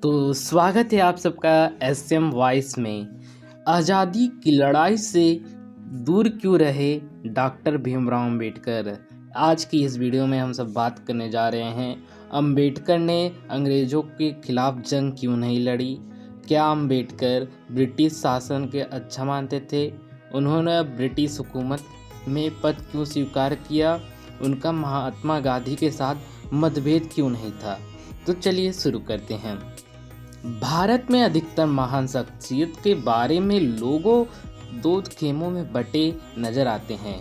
तो स्वागत है आप सबका एसएम वॉइस में। आज़ादी की लड़ाई से दूर क्यों रहे डॉक्टर भीमराव अंबेडकर। आज की इस वीडियो में हम सब बात करने जा रहे हैं, अंबेडकर ने अंग्रेज़ों के खिलाफ जंग क्यों नहीं लड़ी। क्या अंबेडकर ब्रिटिश शासन के अच्छा मानते थे? उन्होंने ब्रिटिश हुकूमत में पद क्यों स्वीकार किया? उनका महात्मा गांधी के साथ मतभेद क्यों नहीं था? तो चलिए शुरू करते हैं। भारत में अधिकतर महान शख्सियत के बारे में लोगों दो खेमों में बटे नजर आते हैं।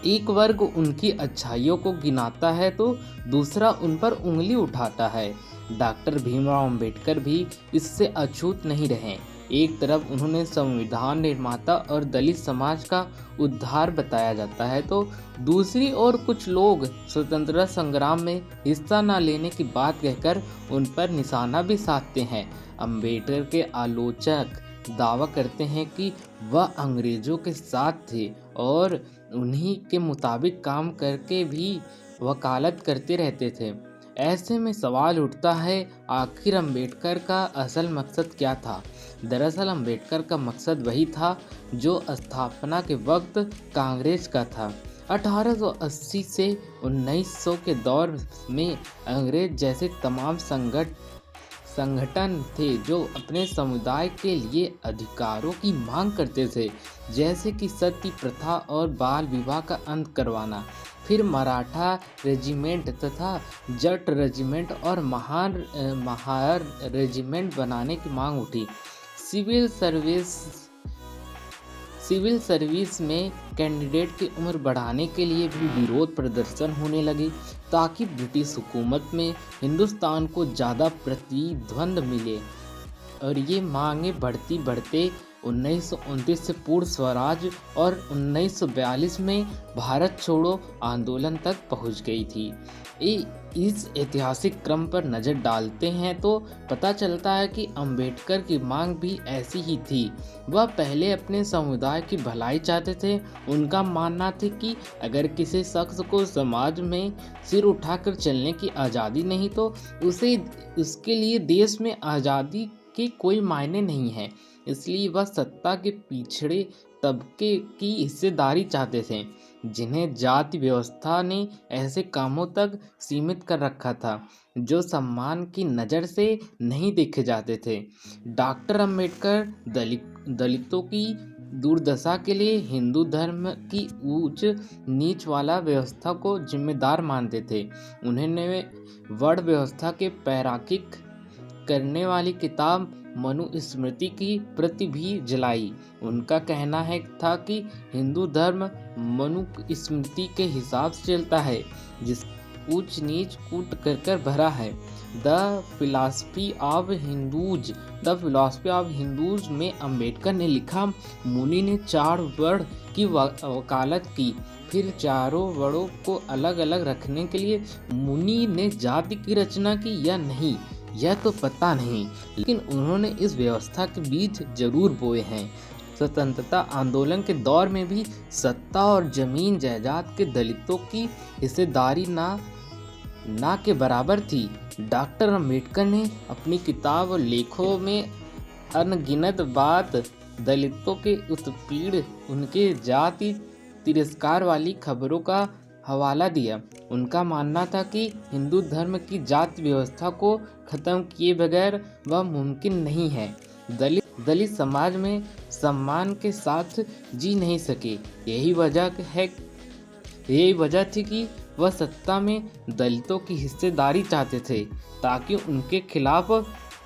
एक वर्ग उनकी अच्छाइयों को गिनाता है तो दूसरा उन पर उंगली उठाता है। डॉक्टर भीमराव अंबेडकर भी इससे अछूत नहीं रहे। एक तरफ उन्होंने संविधान निर्माता और दलित समाज का उद्धार बताया जाता है तो दूसरी ओर कुछ लोग स्वतंत्रता संग्राम में हिस्सा न लेने की बात कहकर उन पर निशाना भी साधते हैं। अंबेडकर के आलोचक दावा करते हैं कि वह अंग्रेजों के साथ थे और उन्हीं के मुताबिक काम करके भी वकालत करते रहते थे। ऐसे में सवाल उठता है, आखिर अंबेडकर का असल मकसद क्या था? दरअसल अंबेडकर का मकसद वही था जो स्थापना के वक्त कांग्रेस का था। 1880 से 1900 के दौर में अंग्रेज जैसे तमाम संगठन थे जो अपने समुदाय के लिए अधिकारों की मांग करते थे, जैसे कि सती प्रथा और बाल विवाह का अंत करवाना। फिर मराठा रेजिमेंट तथा जट रेजिमेंट और महार रेजिमेंट बनाने की मांग उठी। सिविल सर्विस में कैंडिडेट की उम्र बढ़ाने के लिए भी विरोध प्रदर्शन होने लगे ताकि ब्रिटिश हुकूमत में हिंदुस्तान को ज़्यादा प्रतिद्वंद मिले। और ये मांगे बढ़ते 1929 से पूर्ण स्वराज और 1942 में भारत छोड़ो आंदोलन तक पहुंच गई थी। इस ऐतिहासिक क्रम पर नज़र डालते हैं तो पता चलता है कि अंबेडकर की मांग भी ऐसी ही थी। वह पहले अपने समुदाय की भलाई चाहते थे। उनका मानना था कि अगर किसी शख्स को समाज में सिर उठाकर चलने की आज़ादी नहीं तो उसके लिए देश में आज़ादी के कोई मायने नहीं है। इसलिए वह सत्ता के पिछड़े तबके की हिस्सेदारी चाहते थे, जिन्हें जाति व्यवस्था ने ऐसे कामों तक सीमित कर रखा था जो सम्मान की नज़र से नहीं देखे जाते थे। डॉक्टर अंबेडकर दलितों की दुर्दशा के लिए हिंदू धर्म की ऊंच नीच वाला व्यवस्था को जिम्मेदार मानते थे। उन्होंने वर्ण व्यवस्था के पैराकिक करने वाली किताब मनुस्मृति की प्रति भी जलाई। उनका कहना था कि हिंदू धर्म मनुस्मृति के हिसाब से चलता है, जिस ऊंच नीच कूट कर भरा है। द फिलॉसफी ऑफ हिंदूज में अंबेडकर ने लिखा, मुनि ने 4 वर्ण की वकालत की, फिर चारों वर्णों को अलग अलग रखने के लिए मुनि ने जाति की रचना की या नहीं यह तो पता नहीं, लेकिन उन्होंने इस व्यवस्था के बीज जरूर बोए हैं। स्वतंत्रता आंदोलन के दौर में भी सत्ता और जमीन जायदाद के दलितों की हिस्सेदारी ना के बराबर थी। डॉक्टर अंबेडकर ने अपनी किताब और लेखों में अनगिनत बात दलितों के उत्पीड़न, उनके जाति तिरस्कार वाली खबरों का हवाला दिया। उनका मानना था कि हिंदू धर्म की जाति व्यवस्था को खत्म किए बगैर वह मुमकिन नहीं है। दलित समाज में सम्मान के साथ जी नहीं सके। यही वजह थी कि वह सत्ता में दलितों की हिस्सेदारी चाहते थे ताकि उनके खिलाफ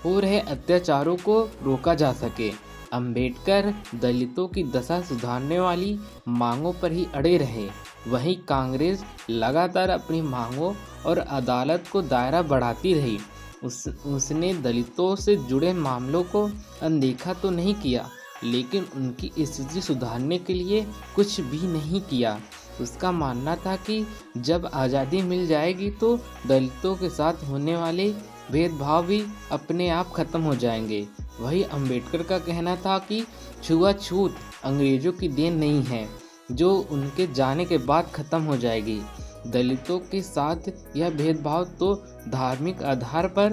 हो रहे अत्याचारों को रोका जा सके। अंबेडकर दलितों की दशा सुधारने वाली मांगों पर ही अड़े रहे। वहीं कांग्रेस लगातार अपनी मांगों और अदालत को दायरा बढ़ाती रही। उसने दलितों से जुड़े मामलों को अनदेखा तो नहीं किया, लेकिन उनकी स्थिति सुधारने के लिए कुछ भी नहीं किया। उसका मानना था कि जब आज़ादी मिल जाएगी तो दलितों के साथ होने वाले भेदभाव भी अपने आप खत्म हो जाएंगे। वही अंबेडकर का कहना था कि छुआछूत अंग्रेजों की देन नहीं है जो उनके जाने के बाद खत्म हो जाएगी। दलितों के साथ यह भेदभाव तो धार्मिक आधार पर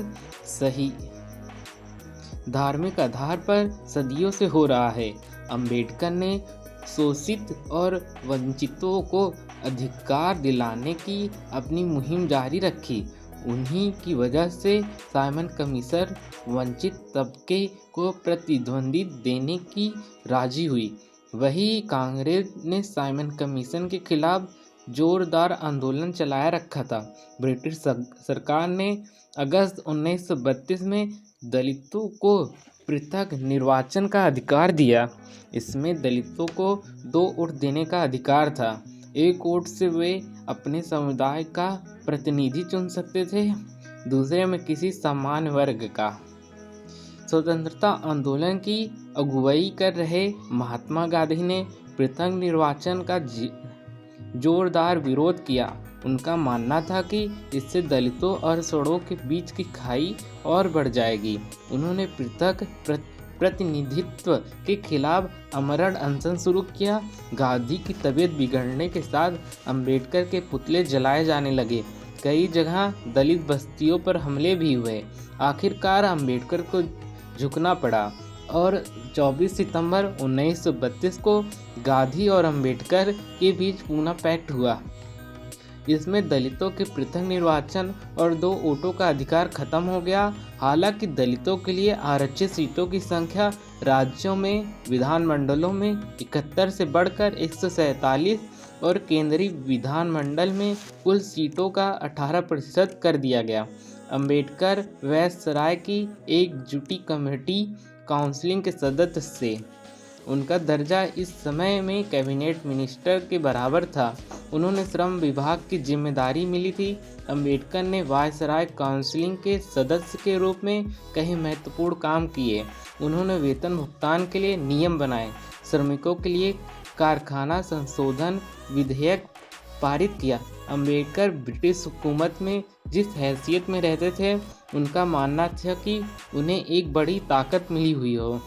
सही धार्मिक आधार पर सदियों से हो रहा है। अंबेडकर ने शोषित और वंचितों को अधिकार दिलाने की अपनी मुहिम जारी रखी। उन्हीं की वजह से साइमन कमीशन वंचित तबके को प्रतिद्वंदी देने की राजी हुई। वही कांग्रेस ने साइमन कमीशन के खिलाफ जोरदार आंदोलन चलाया रखा था। ब्रिटिश सरकार ने अगस्त 1932 में दलितों को पृथक निर्वाचन का अधिकार दिया। इसमें दलितों को 2 वोट देने का अधिकार था। एक वोट से वे अपने समुदाय का प्रतिनिधि चुन सकते थे, दूसरे में किसी सामान्य वर्ग का। स्वतंत्रता आंदोलन की अगुवाई कर रहे महात्मा गांधी ने पृथक निर्वाचन का जोरदार विरोध किया। उनका मानना था कि इससे दलितों और सड़कों के बीच की खाई और बढ़ जाएगी। उन्होंने पृथक प्रतिनिधित्व के खिलाफ आमरण अनशन शुरू किया। गांधी की तबीयत बिगड़ने के साथ अंबेडकर के पुतले जलाए जाने लगे। कई जगह दलित बस्तियों पर हमले भी हुए। आखिरकार अंबेडकर को झुकना पड़ा और 24 सितंबर 1932 को गांधी और अंबेडकर के बीच पूना पैक्ट हुआ। इसमें दलितों के पृथक निर्वाचन और 2 वोटों का अधिकार खत्म हो गया। हालांकि दलितों के लिए आरक्षित सीटों की संख्या राज्यों में विधानमंडलों में 71 से बढ़कर 147 और केंद्रीय विधानमंडल में कुल सीटों का 18% कर दिया गया। अंबेडकर वैसराय की एकजुटी कमेटी काउंसिल के सदस्य थे। उनका दर्जा इस समय में कैबिनेट मिनिस्टर के बराबर था। उन्होंने श्रम विभाग की जिम्मेदारी मिली थी। अंबेडकर ने वायसराय काउंसिल के सदस्य के रूप में कई महत्वपूर्ण काम किए। उन्होंने वेतन भुगतान के लिए नियम बनाए, श्रमिकों के लिए कारखाना संशोधन विधेयक पारित किया। अंबेडकर ब्रिटिश हुकूमत में जिस हैसियत में रहते थे, उनका मानना था कि उन्हें एक बड़ी ताकत मिली हुई हो।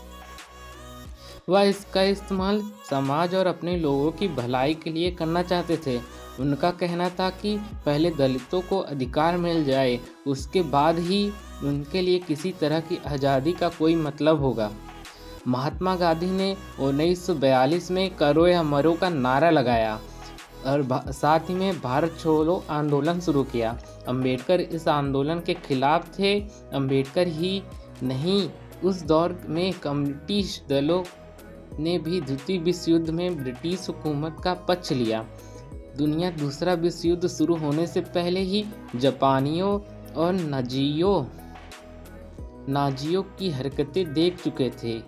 वह इसका इस्तेमाल समाज और अपने लोगों की भलाई के लिए करना चाहते थे। उनका कहना था कि पहले दलितों को अधिकार मिल जाए, उसके बाद ही उनके लिए किसी तरह की आज़ादी का कोई मतलब होगा। महात्मा गांधी ने 1942 में करो या मरो का नारा लगाया और साथ ही में भारत छोड़ो आंदोलन शुरू किया। अंबेडकर इस आंदोलन के खिलाफ थे। अंबेडकर ही नहीं, उस दौर में कम्युनिस्ट दलों ने भी द्वितीय विश्व युद्ध में ब्रिटिश हुकूमत का पक्ष लिया। दुनिया दूसरा विश्व युद्ध शुरू होने से पहले ही जापानियों और नाजियों की हरकतें देख चुके थे।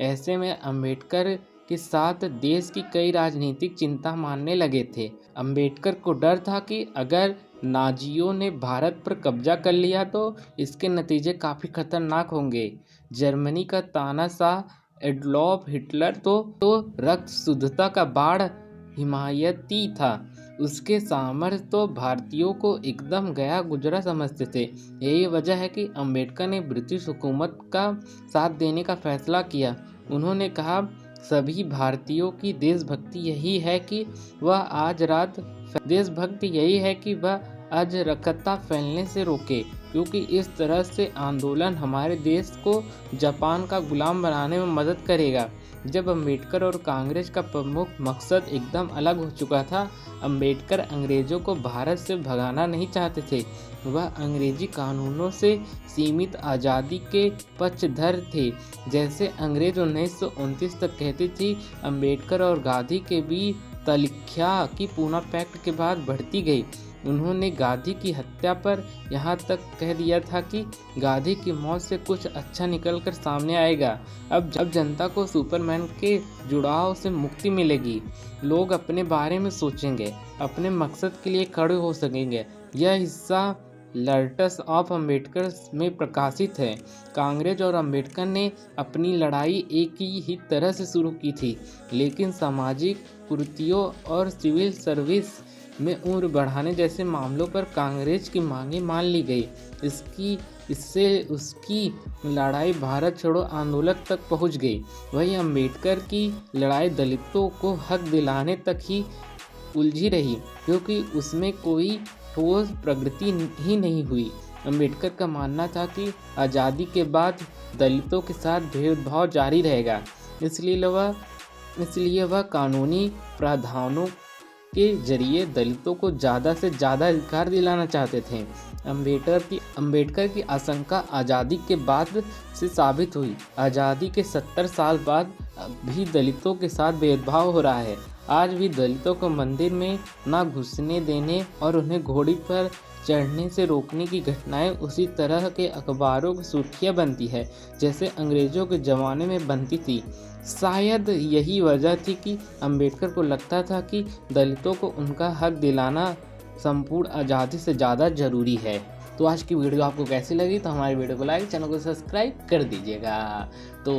ऐसे में अंबेडकर के साथ देश की कई राजनीतिक चिंता मानने लगे थे। अंबेडकर को डर था कि अगर नाजियों ने भारत पर कब्जा कर लिया तो इसके नतीजे काफ़ी खतरनाक होंगे। जर्मनी का तानाशाह एडोल्फ हिटलर तो रक्त शुद्धता का बाढ़ हिमायती था। उसके सामर्थ्य तो भारतीयों को एकदम गया गुजरा समझते थे। यही वजह है कि अंबेडकर ने ब्रिटिश हुकूमत का साथ देने का फैसला किया। उन्होंने कहा, सभी भारतीयों की देशभक्ति यही है कि वह अराजकता फैलने से रोके, क्योंकि इस तरह से आंदोलन हमारे देश को जापान का गुलाम बनाने में मदद करेगा। जब अंबेडकर और कांग्रेस का प्रमुख मकसद एकदम अलग हो चुका था। अंबेडकर अंग्रेजों को भारत से भगाना नहीं चाहते थे। वह अंग्रेजी कानूनों से सीमित आज़ादी के पक्षधर थे, जैसे अंग्रेज 1929 तक कहती थी। अंबेडकर और गांधी के बीच तलख्या की पूना पैक्ट के बाद बढ़ती गई। उन्होंने गांधी की हत्या पर यहाँ तक कह दिया था कि गांधी की मौत से कुछ अच्छा निकलकर सामने आएगा। अब जनता को सुपरमैन के जुड़ाव से मुक्ति मिलेगी। लोग अपने बारे में सोचेंगे, अपने मकसद के लिए खड़े हो सकेंगे। यह हिस्सा लेटर्स ऑफ अंबेडकर में प्रकाशित है। कांग्रेस और अंबेडकर ने अपनी लड़ाई एक ही तरह से शुरू की थी, लेकिन सामाजिक कुरीतियों और सिविल सर्विस में उम्र बढ़ाने जैसे मामलों पर कांग्रेस की मांगें मान ली गई। इससे उसकी लड़ाई भारत छोड़ो आंदोलन तक पहुंच गई। वहीं अंबेडकर की लड़ाई दलितों को हक दिलाने तक ही उलझी रही, क्योंकि उसमें कोई ठोस प्रगति ही नहीं हुई। अम्बेडकर का मानना था कि आज़ादी के बाद दलितों के साथ भेदभाव जारी रहेगा, इसलिए वह कानूनी प्रावधानों के जरिए दलितों को ज़्यादा से ज़्यादा अधिकार दिलाना चाहते थे। अम्बेडकर की आशंका आज़ादी के बाद से साबित हुई। आज़ादी के 70 साल बाद भी दलितों के साथ भेदभाव हो रहा है। आज भी दलितों को मंदिर में ना घुसने देने और उन्हें घोड़ी पर चढ़ने से रोकने की घटनाएं उसी तरह के अखबारों की सुर्खियां बनती है जैसे अंग्रेज़ों के ज़माने में बनती थी। शायद यही वजह थी कि अम्बेडकर को लगता था कि दलितों को उनका हक दिलाना संपूर्ण आज़ादी से ज़्यादा ज़रूरी है। तो आज की वीडियो आपको कैसी लगी? तो हमारी वीडियो को लाइक, चैनल को सब्सक्राइब कर दीजिएगा। तो